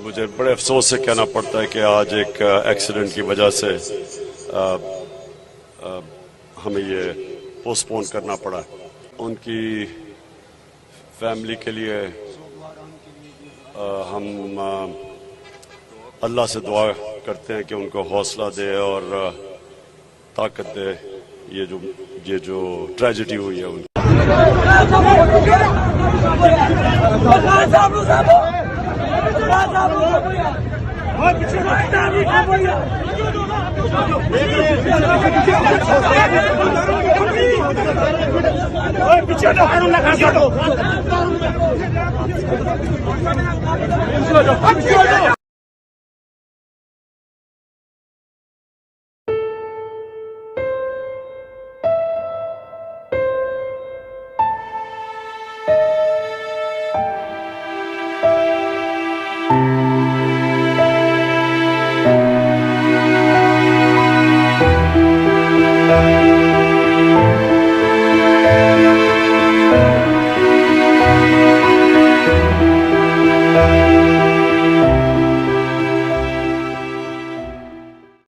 मुझे बड़े अफसोस से कहना पड़ता है कि आज एक एक्सीडेंट की वजह से हमें ये पोस्टपोन करना पड़ा। उनकी फैमिली के लिए हम अल्लाह से दुआ करते हैं कि उनको हौसला दे और ताकत दे। ये जो ट्रेजेडी हुई है उनकी। पीछे